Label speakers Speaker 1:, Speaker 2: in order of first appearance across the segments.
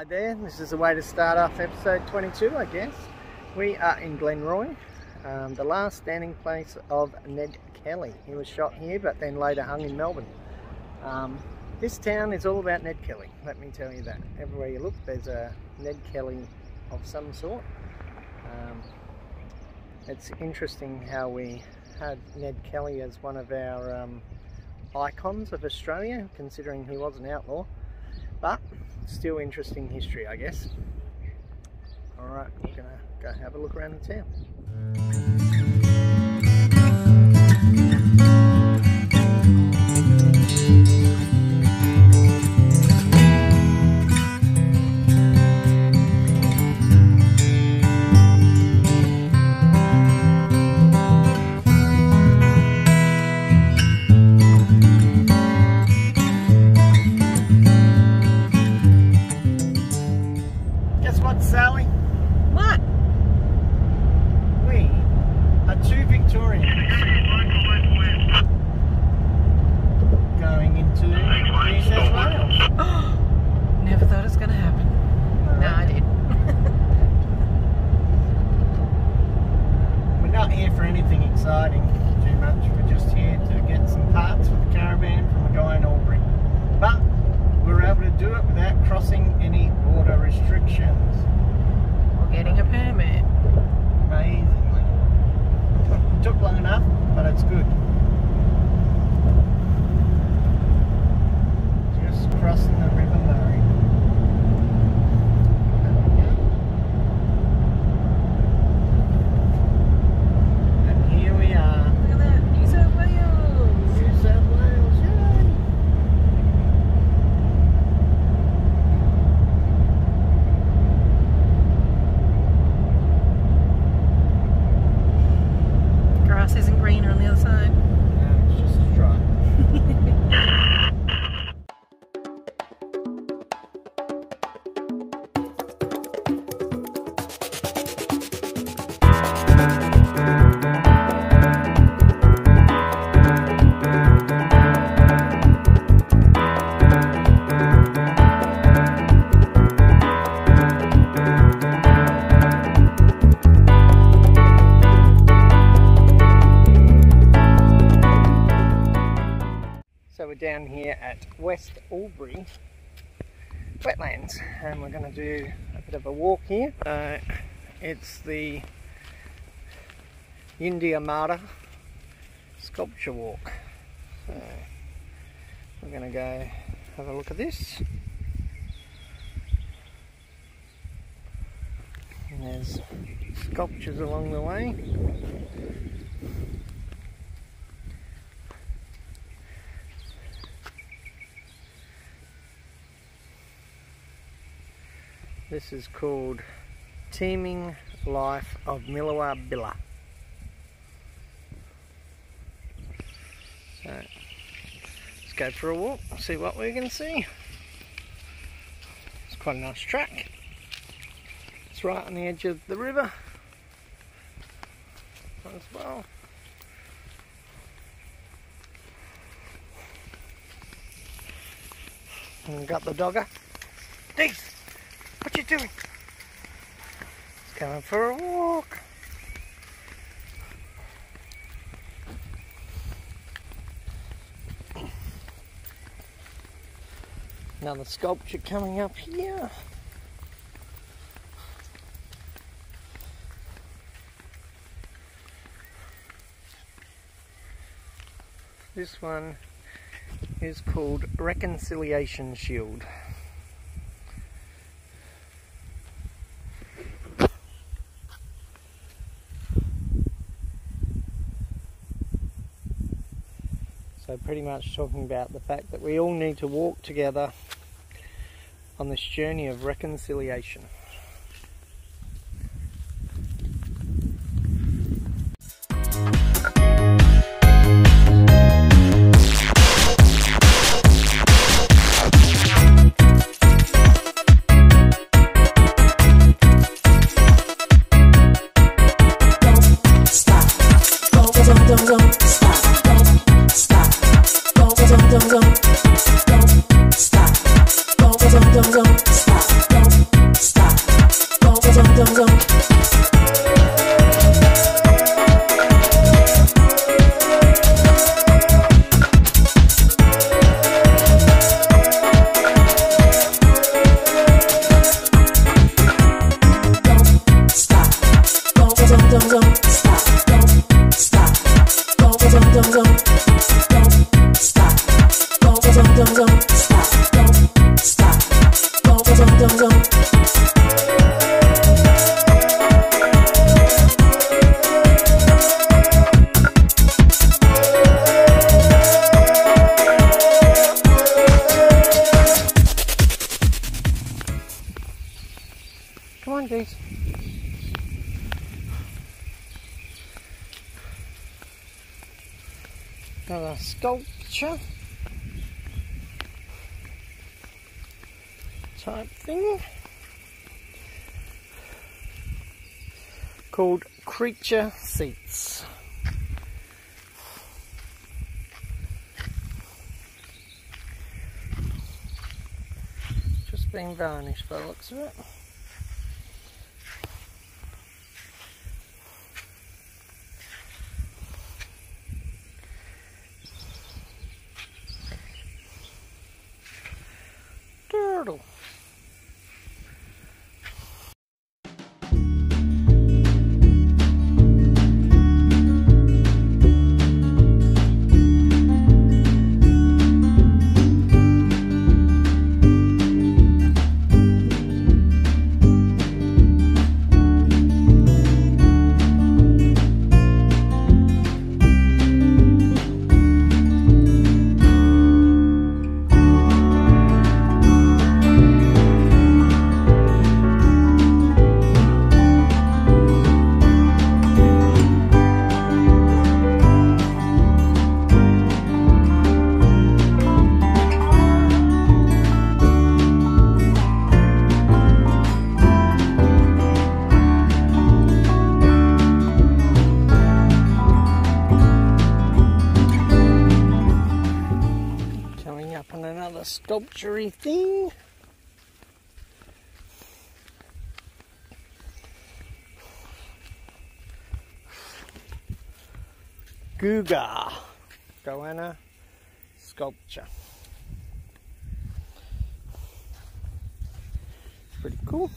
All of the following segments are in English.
Speaker 1: there, this is the way to start off episode 22, I guess. We are in Glenrowan, the last standing place of Ned Kelly. He was shot here but then later hung in Melbourne. This town is all about Ned Kelly, let me tell you that. Everywhere you look there's a Ned Kelly of some sort. It's interesting how we had Ned Kelly as one of our icons of Australia, considering he was an outlaw, but still interesting history, I guess. Alright, we're gonna go have a look around the town. Sally?
Speaker 2: What?
Speaker 1: We are two Victorians going into New South Wales.
Speaker 2: Never thought it was going to happen. No, I did.
Speaker 1: We're not here for anything exciting too much. We're just here to get some parts for the caravan from a guy in Albury. But we were able to do it without crossing any border restrictions.
Speaker 2: Getting a permit.
Speaker 1: Amazingly. Took long enough, but it's good. Just crossing the River Murray. And here we are.
Speaker 2: Look at that, New South Wales.
Speaker 1: New South Wales, yay!
Speaker 2: Grass isn't greener on the other side.
Speaker 1: No, it's just as dry. So we're down here at West Albury wetlands and we're going to do a bit of a walk here. It's the Yindyamarra Sculpture Walk. So we're going to go have a look at this. And there's sculptures along the way. This is called Teeming Life of Navara. So let's go for a walk, see what we can see. It's quite a nice track. It's right on the edge of the river as well. And we've got the dogger. Deez! What you doing? It's going for a walk. Another sculpture coming up here. This one is called Reconciliation Shield. So pretty much talking about the fact that we all need to walk together on this journey of reconciliation.
Speaker 3: Don't stop.
Speaker 1: Come on, geese. Another sculpture type thing called creature seats. Just being varnished by the looks of it. Turtle. Sculpture-y thing. Goanna sculpture. Pretty cool.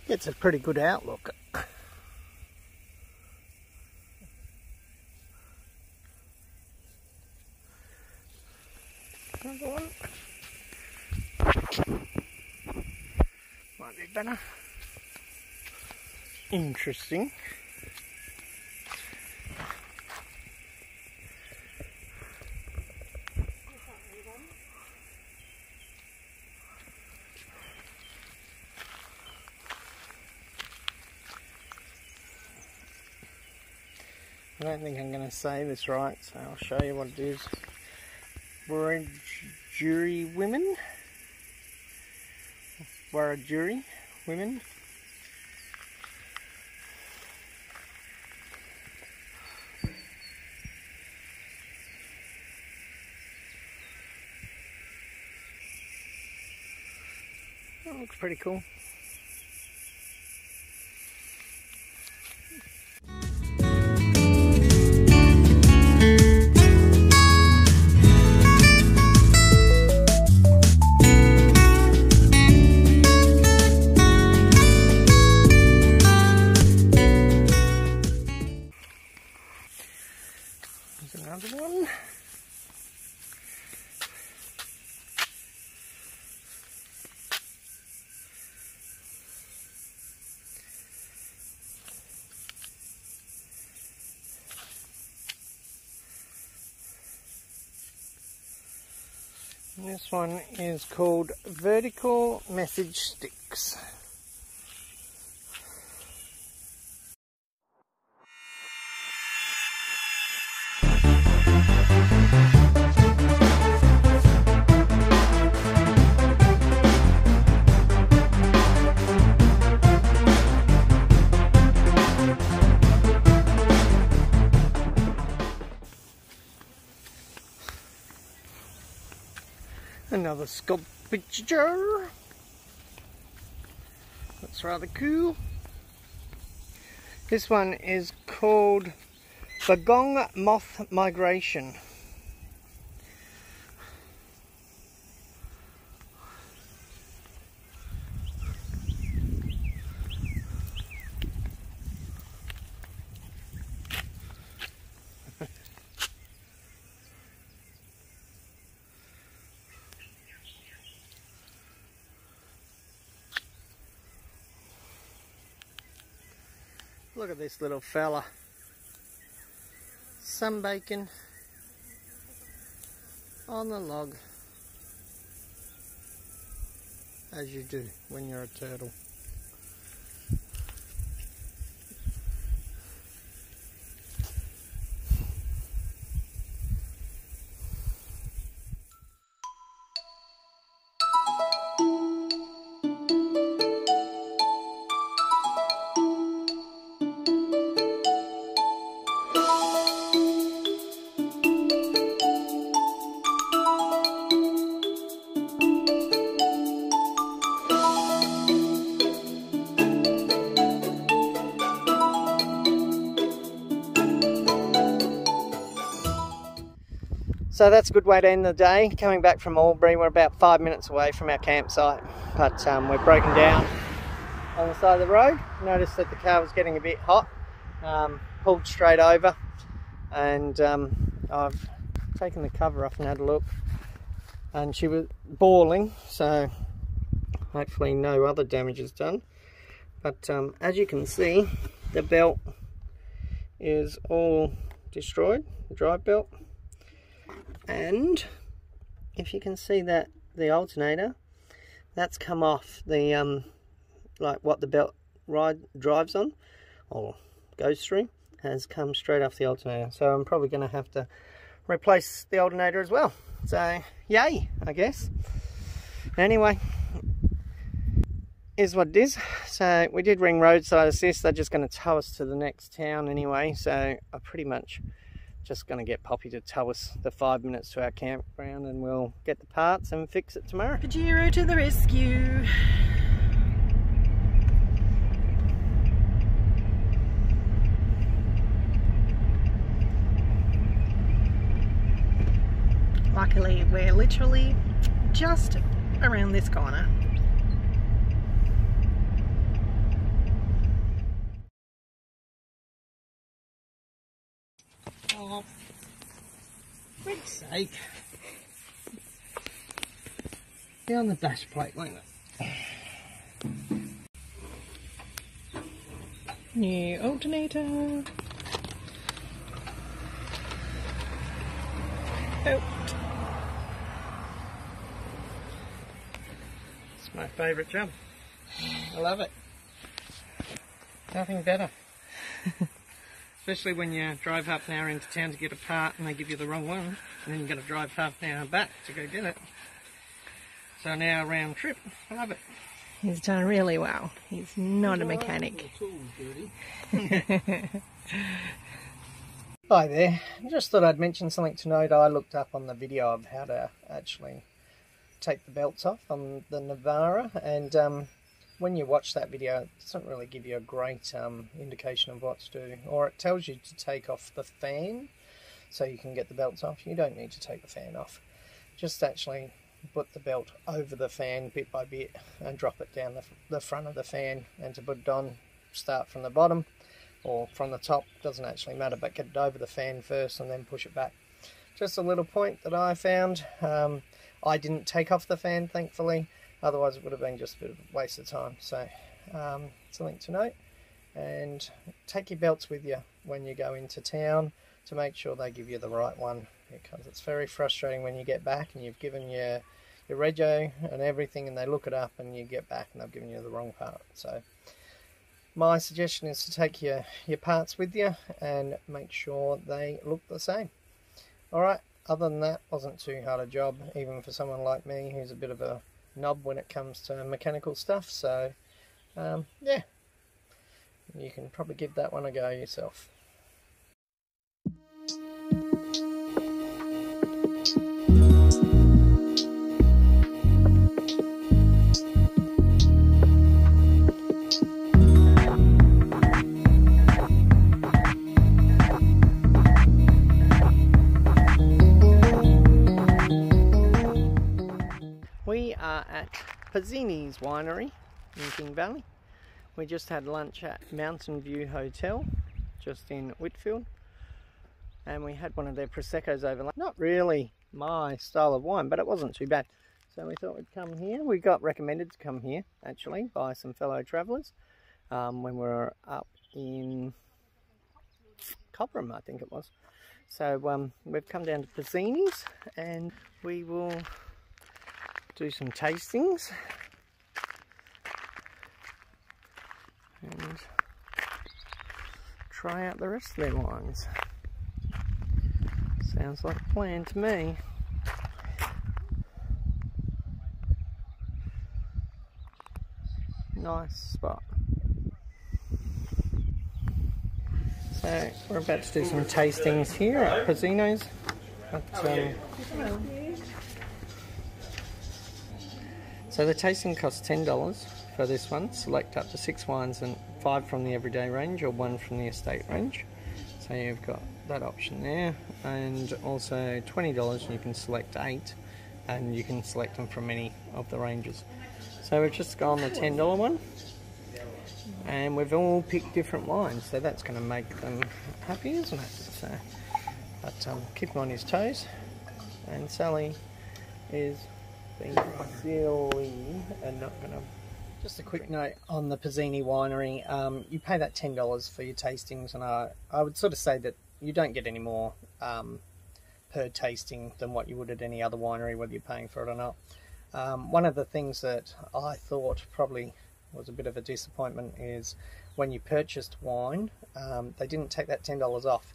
Speaker 1: It's a pretty good outlook. Another one. Might be better. Interesting. I don't think I'm going to say this right, so I'll show you what it is. Wiradjuri women. Wiradjuri women. That looks pretty cool. Another one. And this one is called vertical message sticks. Another sculpture. That's rather cool. This one is called the Gong Moth Migration. Look at this little fella, sunbaking on the log, as you do when you're a turtle. So that's a good way to end the day. Coming back from Albury, we're about 5 minutes away from our campsite, but we're broken down on the side of the road. Noticed that the car was getting a bit hot, pulled straight over, and I've taken the cover off and had a look, and she was bawling, so hopefully no other damage is done. But as you can see, the belt is all destroyed, the drive belt. And if you can see that the alternator, that's come off the like what the belt drives on or goes through, has come straight off the alternator. So I'm probably going to have to replace the alternator as well. So yay, I guess. Anyway, is what it is. So we did ring roadside assist. They're just going to tow us to the next town anyway. So I pretty much just going to get Poppy to tow us the 5 minutes to our campground, and we'll get the parts and fix it tomorrow.
Speaker 2: Pajero to the rescue. Luckily, we're literally just around this corner.
Speaker 1: Oh, for God's sake. Be on the dash plate, won't it?
Speaker 2: New alternator. Out.
Speaker 1: It's my favourite job. I love it. Nothing better. Especially when you drive half an hour into town to get a part and they give you the wrong one, and then you've got to drive half an hour back to go get it. So an hour round trip. I love it.
Speaker 2: He's done really well. He's not a mechanic.
Speaker 1: Hi there. I just thought I'd mention something to note. I looked up on the video of how to actually take the belts off on the Navara, and when you watch that video, it doesn't really give you a great indication of what to do. Or it tells you to take off the fan so you can get the belts off. You don't need to take the fan off. Just actually put the belt over the fan bit by bit and drop it down the front of the fan. And to put it on, start from the bottom or from the top, doesn't actually matter, but get it over the fan first and then push it back. Just a little point that I found. I didn't take off the fan, thankfully. Otherwise it would have been just a bit of a waste of time. So something to note. And take your belts with you when you go into town to make sure they give you the right one, because it's very frustrating when you get back and you've given your rego and everything and they look it up and you get back and they've given you the wrong part. So my suggestion is to take your parts with you and make sure they look the same. Alright, other than that, wasn't too hard a job, even for someone like me who's a bit of a knob when it comes to mechanical stuff. So yeah, you can probably give that one a go yourself. at Pizzini's Winery in King Valley. We just had lunch at Mountain View Hotel, just in Whitfield. And we had one of their Proseccos over. Not really my style of wine, but it wasn't too bad. So we thought we'd come here. We got recommended to come here, actually, by some fellow travellers when we were up in Cobram, I think it was. So we've come down to Pizzini's and we will do some tastings and try out the rest of their wines. Sounds like a plan to me. Nice spot. So we're about to do some tastings here at Pizzini's. So the tasting costs $10 for this one. Select up to 6 wines and 5 from the everyday range or 1 from the estate range. So you've got that option there, and also $20 and you can select 8, and you can select them from any of the ranges. So we've just gone the $10 one, and we've all picked different wines, so that's going to make them happy, isn't it? So, but keep him on his toes, and Sally is being silly and not going to. Just a quick note on the Pizzini Winery, you pay that $10 for your tastings, and I would sort of say that you don't get any more per tasting than what you would at any other winery, whether you're paying for it or not. One of the things that I thought probably was a bit of a disappointment is when you purchased wine, they didn't take that $10 off.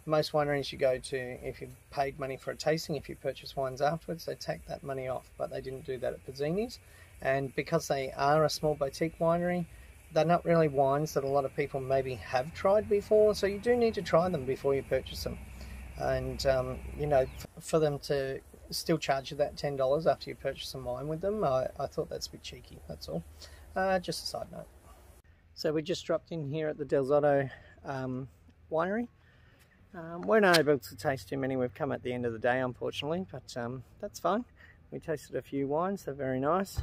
Speaker 1: Most wineries you go to, if you paid money for a tasting, if you purchase wines afterwards, they take that money off, but they didn't do that at Pizzini's. And because they are a small boutique winery, they're not really wines that a lot of people maybe have tried before, so you do need to try them before you purchase them. And you know, for them to still charge you that $10 after you purchase some wine with them, I thought that's a bit cheeky, that's all. Just a side note. So we just dropped in here at the Del Zotto winery. We're not able to taste too many. We've come at the end of the day, unfortunately, but that's fine. We tasted a few wines, they're very nice.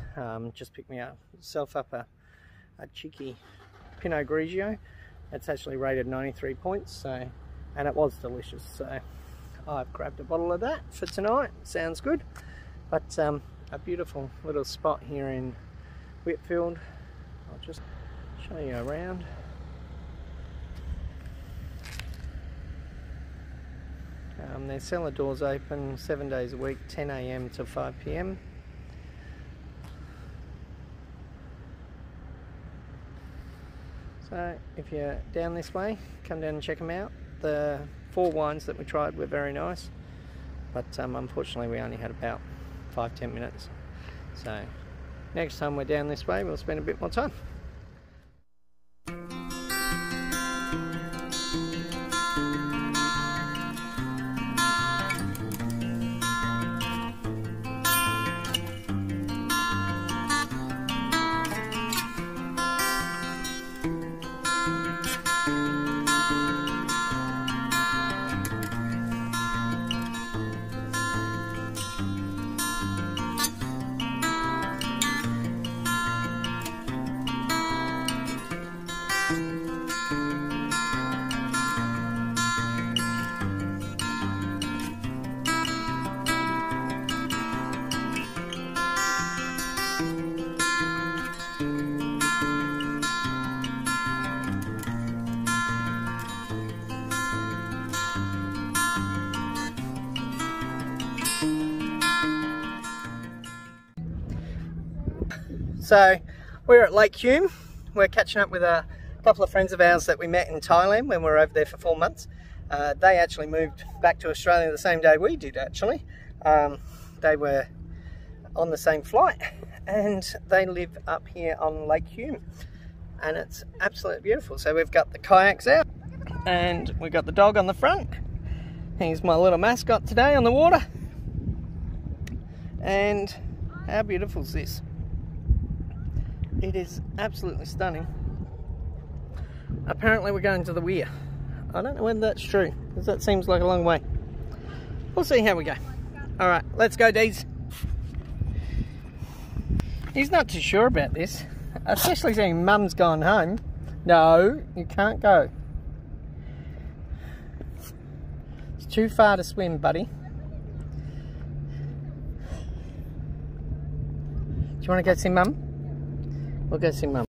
Speaker 1: Just picked myself up a cheeky Pinot Grigio. It's actually rated 93 points, so, and it was delicious. So I've grabbed a bottle of that for tonight. Sounds good. But a beautiful little spot here in Whitfield. I'll just show you around. Their cellar doors open 7 days a week, 10 AM to 5 PM. So if you're down this way, come down and check them out. The 4 wines that we tried were very nice, but unfortunately we only had about 5-10 minutes. So next time we're down this way, we'll spend a bit more time. So we're at Lake Hume. We're catching up with a couple of friends of ours that we met in Thailand when we were over there for 4 months. They actually moved back to Australia the same day we did, actually. They were on the same flight and they live up here on Lake Hume, and it's absolutely beautiful. So we've got the kayaks out and we've got the dog on the front. He's my little mascot today on the water. And how beautiful is this? It is absolutely stunning. Apparently we're going to the weir. I don't know whether that's true, because that seems like a long way. We'll see how we go. Alright, let's go, Dees. He's not too sure about this, especially seeing Mum's gone home. No, you can't go. It's too far to swim, buddy. Do you want to go see Mum? We'll go see Mum.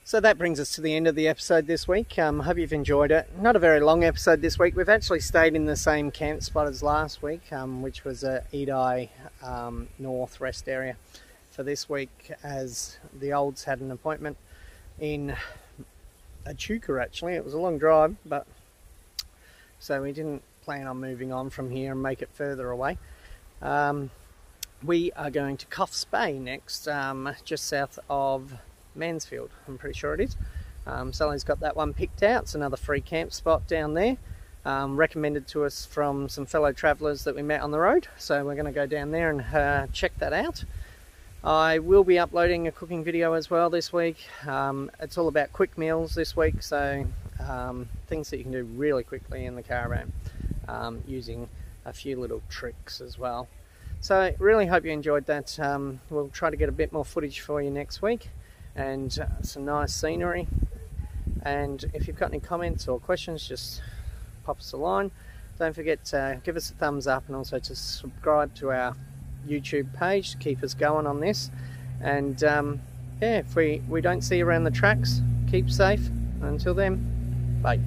Speaker 1: So that brings us to the end of the episode this week. I hope you've enjoyed it. Not a very long episode this week. We've actually stayed in the same camp spot as last week, which was Edeye North Rest area. For this week, as the Olds had an appointment in Echuca, actually. It was a long drive, but so we didn't plan on moving on from here and make it further away. We are going to Coffs Bay next, just south of Mansfield, I'm pretty sure it is. Sally's got that one picked out. It's another free camp spot down there, recommended to us from some fellow travellers that we met on the road, so we're going to go down there and check that out. I will be uploading a cooking video as well this week. It's all about quick meals this week, so things that you can do really quickly in the caravan, using a few little tricks as well. So really hope you enjoyed that. We'll try to get a bit more footage for you next week, and some nice scenery. And if you've got any comments or questions, just pop us a line. Don't forget to give us a thumbs up, and also to subscribe to our YouTube page to keep us going on this. And yeah, if we don't see you around the tracks, keep safe. Until then, bye.